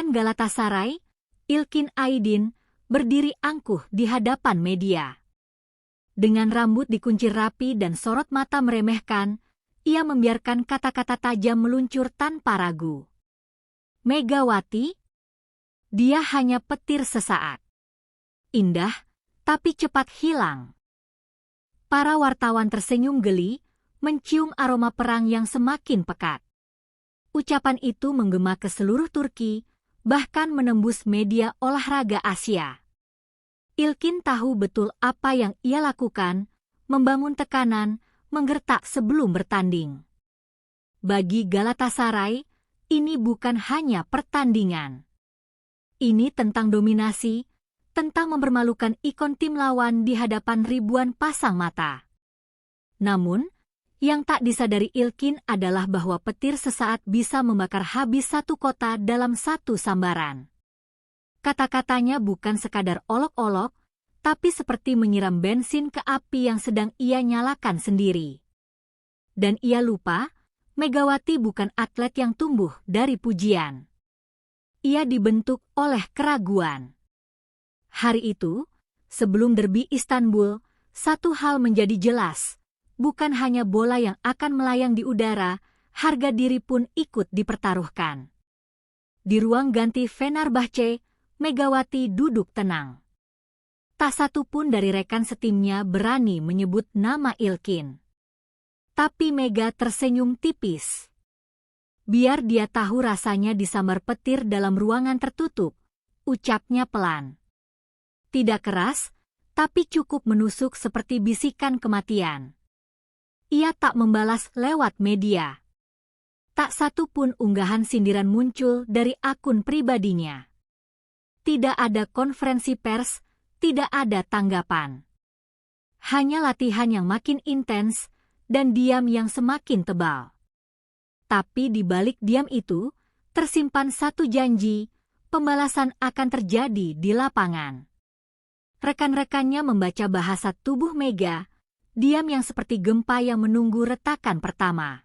Kapten Galatasaray, Ilkin Aydin, berdiri angkuh di hadapan media. Dengan rambut dikuncir rapi dan sorot mata meremehkan, ia membiarkan kata-kata tajam meluncur tanpa ragu. Megawati? Dia hanya petir sesaat. Indah, tapi cepat hilang. Para wartawan tersenyum geli, mencium aroma perang yang semakin pekat. Ucapan itu menggema ke seluruh Turki, bahkan menembus media olahraga Asia. Ilkin tahu betul apa yang ia lakukan, membangun tekanan, menggertak sebelum bertanding. Bagi Galatasaray, ini bukan hanya pertandingan. Ini tentang dominasi, tentang mempermalukan ikon tim lawan di hadapan ribuan pasang mata. Namun, yang tak disadari Ilkin adalah bahwa petir sesaat bisa membakar habis satu kota dalam satu sambaran. Kata-katanya bukan sekadar olok-olok, tapi seperti menyiram bensin ke api yang sedang ia nyalakan sendiri. Dan ia lupa, Megawati bukan atlet yang tumbuh dari pujian. Ia dibentuk oleh keraguan. Hari itu, sebelum derby Istanbul, satu hal menjadi jelas. Bukan hanya bola yang akan melayang di udara, harga diri pun ikut dipertaruhkan. Di ruang ganti Fenerbahce, Megawati duduk tenang. Tak satu pun dari rekan setimnya berani menyebut nama Ilkin. Tapi Mega tersenyum tipis. Biar dia tahu rasanya disambar petir dalam ruangan tertutup, ucapnya pelan. Tidak keras, tapi cukup menusuk seperti bisikan kematian. Ia tak membalas lewat media. Tak satu pun unggahan sindiran muncul dari akun pribadinya. Tidak ada konferensi pers, tidak ada tanggapan. Hanya latihan yang makin intens dan diam yang semakin tebal. Tapi di balik diam itu, tersimpan satu janji, pembalasan akan terjadi di lapangan. Rekan-rekannya membaca bahasa tubuh Mega, diam yang seperti gempa yang menunggu retakan pertama.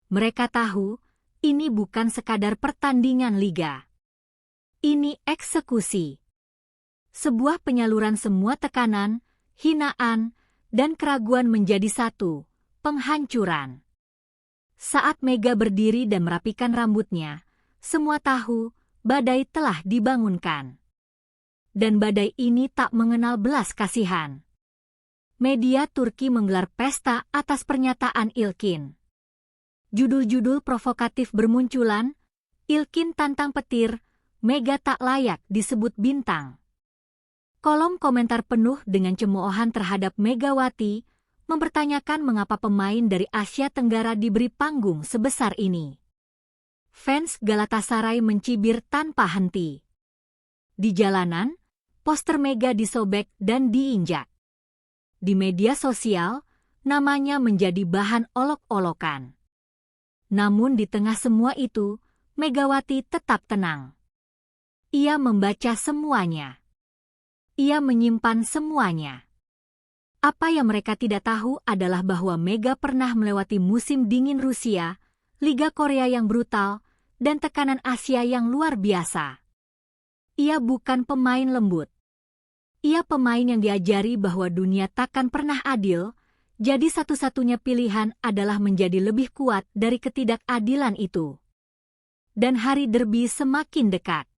Mereka tahu, ini bukan sekadar pertandingan liga. Ini eksekusi. Sebuah penyaluran semua tekanan, hinaan, dan keraguan menjadi satu, penghancuran. Saat Mega berdiri dan merapikan rambutnya, semua tahu, badai telah dibangunkan. Dan badai ini tak mengenal belas kasihan. Media Turki menggelar pesta atas pernyataan Ilkin. Judul-judul provokatif bermunculan, Ilkin tantang petir, Mega tak layak disebut bintang. Kolom komentar penuh dengan cemoohan terhadap Megawati, mempertanyakan mengapa pemain dari Asia Tenggara diberi panggung sebesar ini. Fans Galatasaray mencibir tanpa henti. Di jalanan, poster Mega disobek dan diinjak. Di media sosial, namanya menjadi bahan olok-olokan. Namun di tengah semua itu, Megawati tetap tenang. Ia membaca semuanya. Ia menyimpan semuanya. Apa yang mereka tidak tahu adalah bahwa Mega pernah melewati musim dingin Rusia, Liga Korea yang brutal, dan tekanan Asia yang luar biasa. Ia bukan pemain lembut. Ia pemain yang diajari bahwa dunia takkan pernah adil, jadi satu-satunya pilihan adalah menjadi lebih kuat dari ketidakadilan itu. Dan hari derby semakin dekat.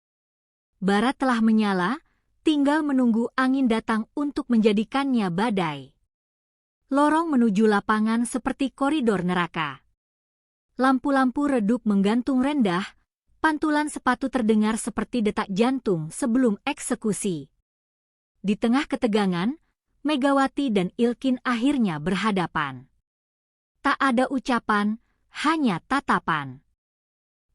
Barat telah menyala, tinggal menunggu angin datang untuk menjadikannya badai. Lorong menuju lapangan seperti koridor neraka. Lampu-lampu redup menggantung rendah, pantulan sepatu terdengar seperti detak jantung sebelum eksekusi. Di tengah ketegangan, Megawati dan Ilkin akhirnya berhadapan. Tak ada ucapan, hanya tatapan.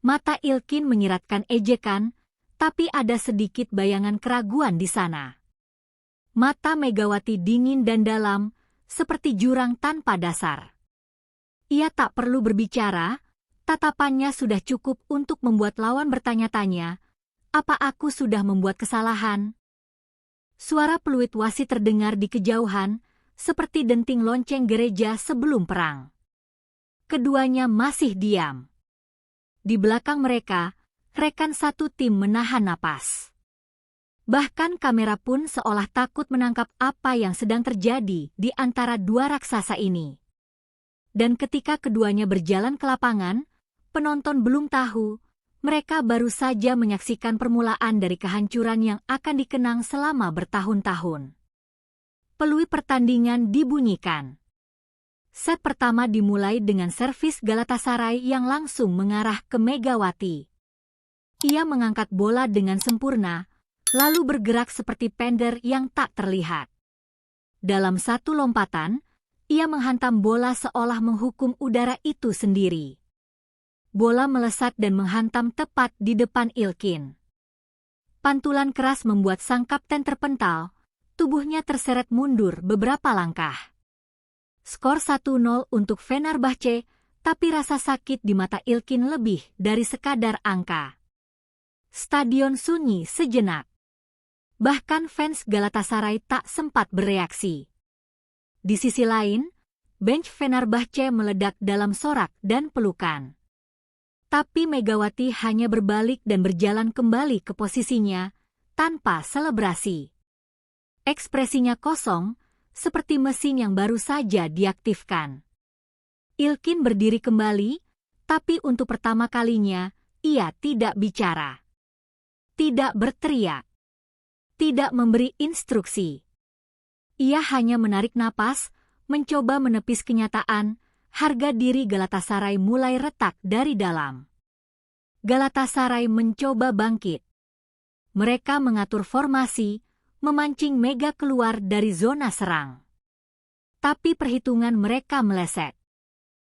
Mata Ilkin menyiratkan ejekan, tapi ada sedikit bayangan keraguan di sana. Mata Megawati dingin dan dalam, seperti jurang tanpa dasar. Ia tak perlu berbicara, tatapannya sudah cukup untuk membuat lawan bertanya-tanya, apa aku sudah membuat kesalahan? Suara peluit wasit terdengar di kejauhan, seperti denting lonceng gereja sebelum perang. Keduanya masih diam. Di belakang mereka, rekan satu tim menahan napas. Bahkan kamera pun seolah takut menangkap apa yang sedang terjadi di antara dua raksasa ini. Dan ketika keduanya berjalan ke lapangan, penonton belum tahu, mereka baru saja menyaksikan permulaan dari kehancuran yang akan dikenang selama bertahun-tahun. Peluit pertandingan dibunyikan. Set pertama dimulai dengan servis Galatasaray yang langsung mengarah ke Megawati. Ia mengangkat bola dengan sempurna, lalu bergerak seperti pender yang tak terlihat. Dalam satu lompatan, ia menghantam bola seolah menghukum udara itu sendiri. Bola melesat dan menghantam tepat di depan Ilkin. Pantulan keras membuat sang kapten terpental, tubuhnya terseret mundur beberapa langkah. Skor 1-0 untuk Fenerbahce, tapi rasa sakit di mata Ilkin lebih dari sekadar angka. Stadion sunyi sejenak. Bahkan fans Galatasaray tak sempat bereaksi. Di sisi lain, bench Fenerbahce meledak dalam sorak dan pelukan. Tapi Megawati hanya berbalik dan berjalan kembali ke posisinya, tanpa selebrasi. Ekspresinya kosong, seperti mesin yang baru saja diaktifkan. Ilkin berdiri kembali, tapi untuk pertama kalinya, ia tidak bicara. Tidak berteriak. Tidak memberi instruksi. Ia hanya menarik napas, mencoba menepis kenyataan, harga diri Galatasaray mulai retak dari dalam. Galatasaray mencoba bangkit. Mereka mengatur formasi, memancing Mega keluar dari zona serang. Tapi perhitungan mereka meleset.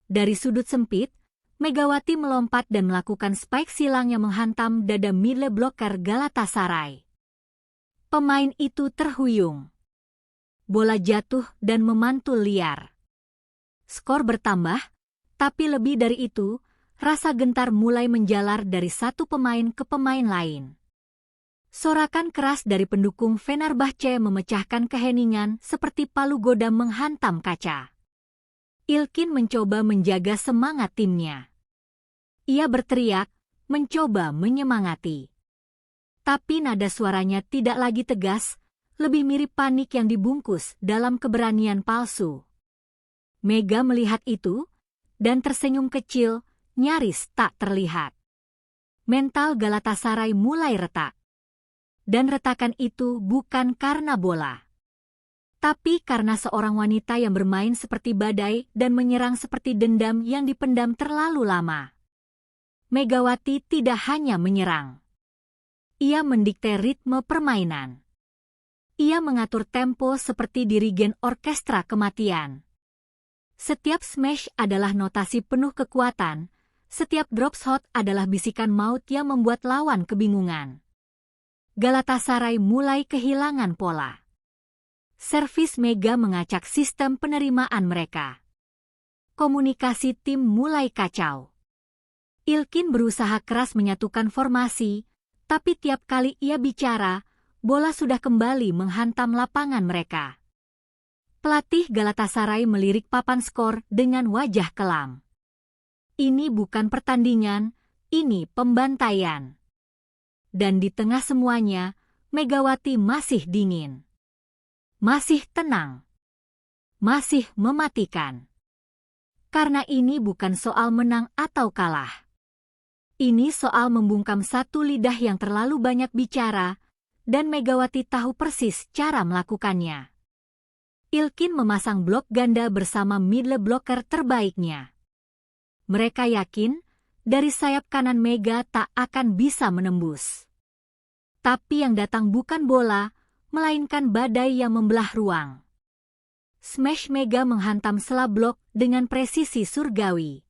Dari sudut sempit, Megawati melompat dan melakukan spike silang yang menghantam dada middle blocker Galatasaray. Pemain itu terhuyung. Bola jatuh dan memantul liar. Skor bertambah, tapi lebih dari itu, rasa gentar mulai menjalar dari satu pemain ke pemain lain. Sorakan keras dari pendukung Fenerbahce memecahkan keheningan seperti palu godam menghantam kaca. Ilkin mencoba menjaga semangat timnya. Ia berteriak, mencoba menyemangati. Tapi nada suaranya tidak lagi tegas, lebih mirip panik yang dibungkus dalam keberanian palsu. Mega melihat itu, dan tersenyum kecil, nyaris tak terlihat. Mental Galatasaray mulai retak. Dan retakan itu bukan karena bola. Tapi karena seorang wanita yang bermain seperti badai dan menyerang seperti dendam yang dipendam terlalu lama. Megawati tidak hanya menyerang. Ia mendikte ritme permainan. Ia mengatur tempo seperti dirigen orkestra kematian. Setiap smash adalah notasi penuh kekuatan, setiap drop shot adalah bisikan maut yang membuat lawan kebingungan. Galatasaray mulai kehilangan pola. Servis Mega mengacak sistem penerimaan mereka. Komunikasi tim mulai kacau. Ilkin berusaha keras menyatukan formasi, tapi tiap kali ia bicara, bola sudah kembali menghantam lapangan mereka. Pelatih Galatasaray melirik papan skor dengan wajah kelam. Ini bukan pertandingan, ini pembantaian. Dan di tengah semuanya, Megawati masih dingin. Masih tenang. Masih mematikan. Karena ini bukan soal menang atau kalah. Ini soal membungkam satu lidah yang terlalu banyak bicara, dan Megawati tahu persis cara melakukannya. Ilkin memasang blok ganda bersama middle blocker terbaiknya. Mereka yakin, dari sayap kanan Mega tak akan bisa menembus. Tapi yang datang bukan bola, melainkan badai yang membelah ruang. Smash Mega menghantam sela blok dengan presisi surgawi.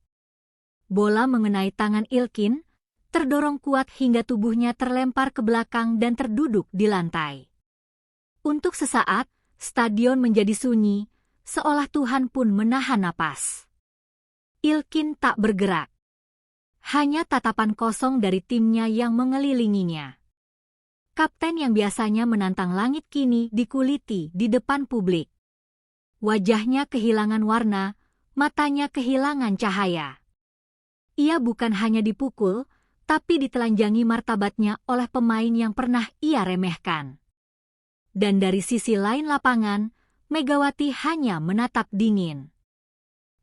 Bola mengenai tangan Ilkin, terdorong kuat hingga tubuhnya terlempar ke belakang dan terduduk di lantai. Untuk sesaat, stadion menjadi sunyi, seolah Tuhan pun menahan napas. Ilkin tak bergerak. Hanya tatapan kosong dari timnya yang mengelilinginya. Kapten yang biasanya menantang langit kini dikuliti di depan publik. Wajahnya kehilangan warna, matanya kehilangan cahaya. Ia bukan hanya dipukul, tapi ditelanjangi martabatnya oleh pemain yang pernah ia remehkan. Dan dari sisi lain lapangan, Megawati hanya menatap dingin.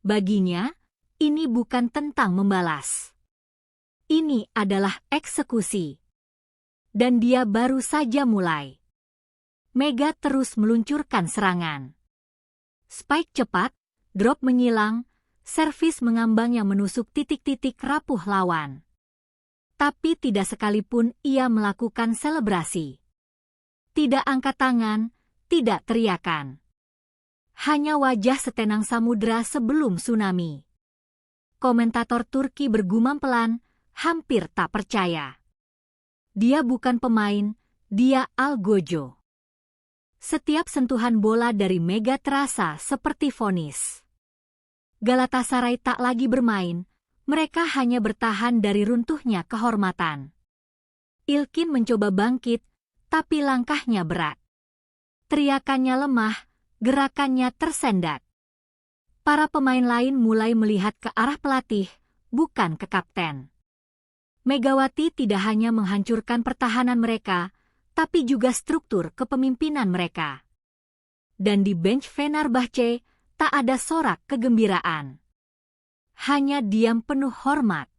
Baginya, ini bukan tentang membalas. Ini adalah eksekusi. Dan dia baru saja mulai. Mega terus meluncurkan serangan. Spike cepat, drop menyilang, servis mengambang yang menusuk titik-titik rapuh lawan. Tapi tidak sekalipun ia melakukan selebrasi. Tidak angkat tangan, tidak teriakan. Hanya wajah setenang samudera sebelum tsunami. Komentator Turki bergumam pelan, hampir tak percaya. Dia bukan pemain, dia algojo. Setiap sentuhan bola dari Mega terasa seperti vonis. Galatasaray tak lagi bermain, mereka hanya bertahan dari runtuhnya kehormatan. Ilkin mencoba bangkit, tapi langkahnya berat. Teriakannya lemah, gerakannya tersendat. Para pemain lain mulai melihat ke arah pelatih, bukan ke kapten. Megawati tidak hanya menghancurkan pertahanan mereka, tapi juga struktur kepemimpinan mereka. Dan di bench Fenerbahce, tak ada sorak kegembiraan. Hanya diam penuh hormat.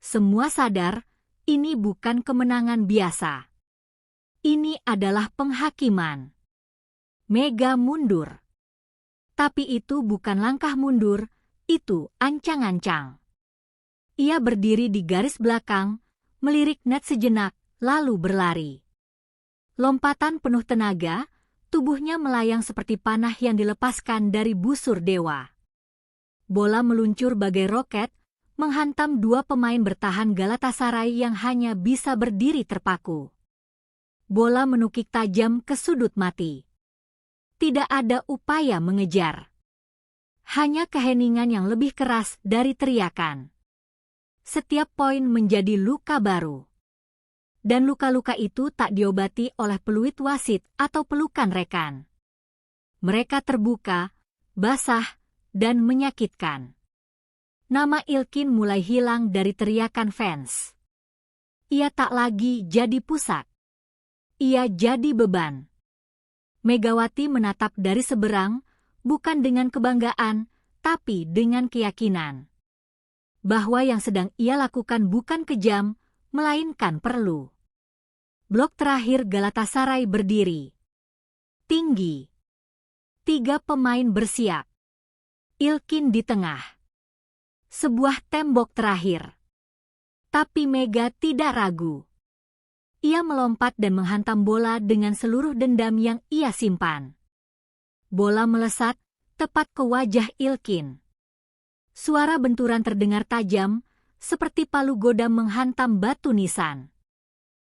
Semua sadar, ini bukan kemenangan biasa. Ini adalah penghakiman. Mega mundur. Tapi itu bukan langkah mundur, itu ancang-ancang. Ia berdiri di garis belakang, melirik net sejenak, lalu berlari. Lompatan penuh tenaga, tubuhnya melayang seperti panah yang dilepaskan dari busur dewa. Bola meluncur bagai roket, menghantam dua pemain bertahan Galatasaray yang hanya bisa berdiri terpaku. Bola menukik tajam ke sudut mati. Tidak ada upaya mengejar. Hanya keheningan yang lebih keras dari teriakan. Setiap poin menjadi luka baru. Dan luka-luka itu tak diobati oleh peluit wasit atau pelukan rekan. Mereka terbuka, basah, dan menyakitkan. Nama Ilkin mulai hilang dari teriakan fans. Ia tak lagi jadi pusat. Ia jadi beban. Megawati menatap dari seberang, bukan dengan kebanggaan, tapi dengan keyakinan. Bahwa yang sedang ia lakukan bukan kejam, melainkan perlu. Blok terakhir Galatasaray berdiri. Tinggi. 3 pemain bersiap. Ilkin di tengah. Sebuah tembok terakhir. Tapi Mega tidak ragu. Ia melompat dan menghantam bola dengan seluruh dendam yang ia simpan. Bola melesat, tepat ke wajah Ilkin. Suara benturan terdengar tajam, seperti palu godam menghantam batu nisan.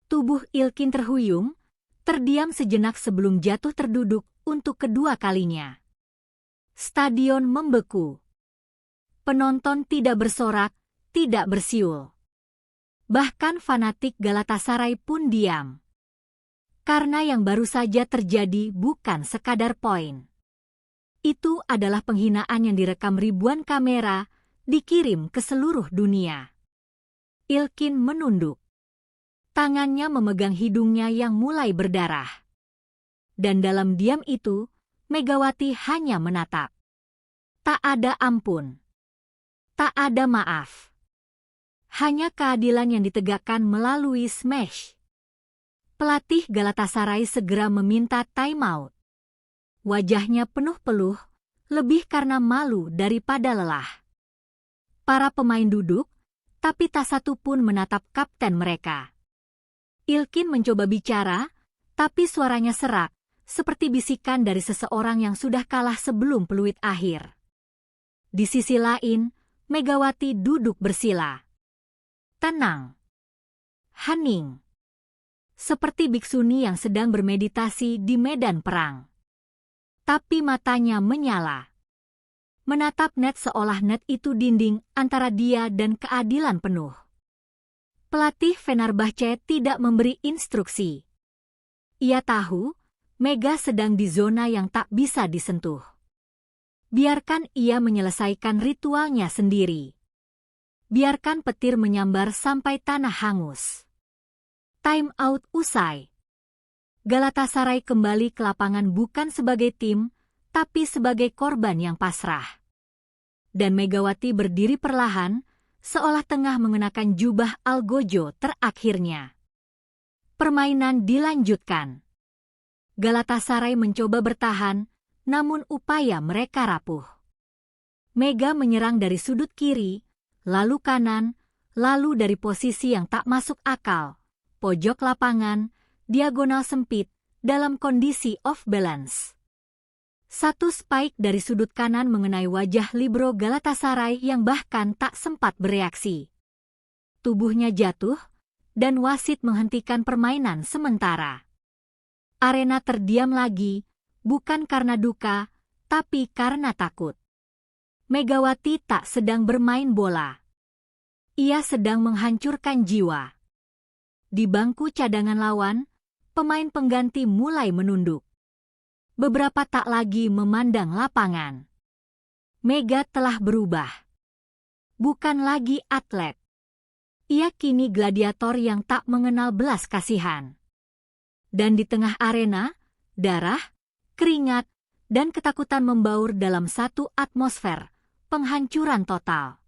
Tubuh Ilkin terhuyung, terdiam sejenak sebelum jatuh terduduk untuk kedua kalinya. Stadion membeku. Penonton tidak bersorak, tidak bersiul. Bahkan fanatik Galatasaray pun diam. Karena yang baru saja terjadi bukan sekadar poin. Itu adalah penghinaan yang direkam ribuan kamera, dikirim ke seluruh dunia. Ilkin menunduk. Tangannya memegang hidungnya yang mulai berdarah. Dan dalam diam itu, Megawati hanya menatap. Tak ada ampun. Tak ada maaf. Hanya keadilan yang ditegakkan melalui smash. Pelatih Galatasaray segera meminta timeout. Wajahnya penuh peluh, lebih karena malu daripada lelah. Para pemain duduk, tapi tak satu pun menatap kapten mereka. Ilkin mencoba bicara, tapi suaranya serak, seperti bisikan dari seseorang yang sudah kalah sebelum peluit akhir. Di sisi lain, Megawati duduk bersila. Tenang. Hening. Seperti biksuni yang sedang bermeditasi di medan perang. Tapi matanya menyala. Menatap net seolah net itu dinding antara dia dan keadilan penuh. Pelatih Fenerbahce tidak memberi instruksi. Ia tahu, Mega sedang di zona yang tak bisa disentuh. Biarkan ia menyelesaikan ritualnya sendiri. Biarkan petir menyambar sampai tanah hangus. Time out usai. Galatasaray kembali ke lapangan bukan sebagai tim, tapi sebagai korban yang pasrah. Dan Megawati berdiri perlahan, seolah tengah mengenakan jubah algojo terakhirnya. Permainan dilanjutkan. Galatasaray mencoba bertahan, namun upaya mereka rapuh. Mega menyerang dari sudut kiri, lalu kanan, lalu dari posisi yang tak masuk akal, pojok lapangan, diagonal sempit, dalam kondisi off balance. Satu spike dari sudut kanan mengenai wajah libero Galatasaray yang bahkan tak sempat bereaksi. Tubuhnya jatuh, dan wasit menghentikan permainan sementara. Arena terdiam lagi, bukan karena duka, tapi karena takut. Megawati tak sedang bermain bola. Ia sedang menghancurkan jiwa. Di bangku cadangan lawan, pemain pengganti mulai menunduk. Beberapa tak lagi memandang lapangan. Mega telah berubah. Bukan lagi atlet. Ia kini gladiator yang tak mengenal belas kasihan. Dan di tengah arena, darah, keringat, dan ketakutan membaur dalam satu atmosfer penghancuran total.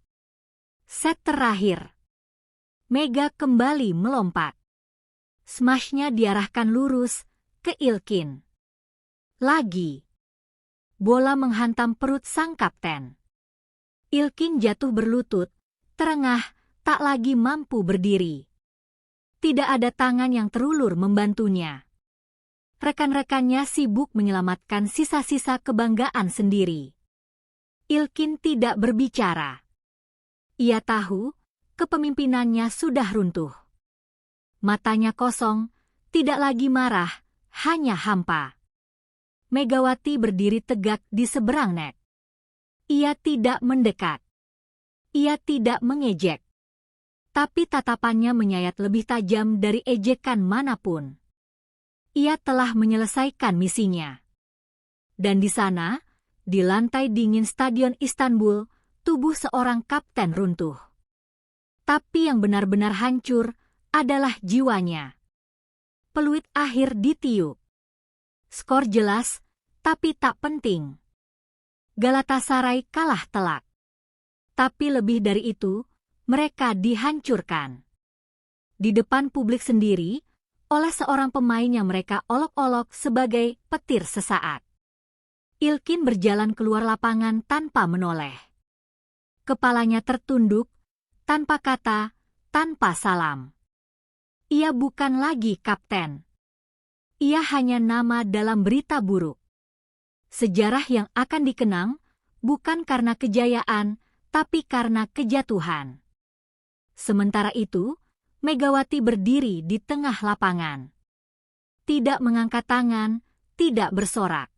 Set terakhir. Mega kembali melompat. Smashnya diarahkan lurus ke Ilkin. Lagi. Bola menghantam perut sang kapten. Ilkin jatuh berlutut, terengah, tak lagi mampu berdiri. Tidak ada tangan yang terulur membantunya. Rekan-rekannya sibuk menyelamatkan sisa-sisa kebanggaan sendiri. Ilkin tidak berbicara. Ia tahu, kepemimpinannya sudah runtuh. Matanya kosong, tidak lagi marah, hanya hampa. Megawati berdiri tegak di seberang net. Ia tidak mendekat. Ia tidak mengejek. Tapi tatapannya menyayat lebih tajam dari ejekan manapun. Ia telah menyelesaikan misinya. Dan di sana, di lantai dingin Stadion Istanbul, tubuh seorang kapten runtuh. Tapi yang benar-benar hancur adalah jiwanya. Peluit akhir ditiup. Skor jelas, tapi tak penting. Galatasaray kalah telak. Tapi lebih dari itu, mereka dihancurkan. Di depan publik sendiri, oleh seorang pemain yang mereka olok-olok sebagai petir sesaat. Ilkin berjalan keluar lapangan tanpa menoleh. Kepalanya tertunduk, tanpa kata, tanpa salam. Ia bukan lagi kapten. Ia hanya nama dalam berita buruk. Sejarah yang akan dikenang, bukan karena kejayaan, tapi karena kejatuhan. Sementara itu, Megawati berdiri di tengah lapangan. Tidak mengangkat tangan, tidak bersorak.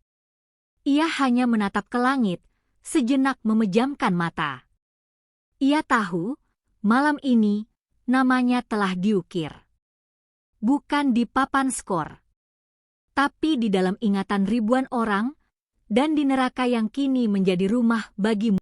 Ia hanya menatap ke langit, sejenak memejamkan mata. Ia tahu, malam ini, namanya telah diukir. Bukan di papan skor, tapi di dalam ingatan ribuan orang, dan di neraka yang kini menjadi rumah bagi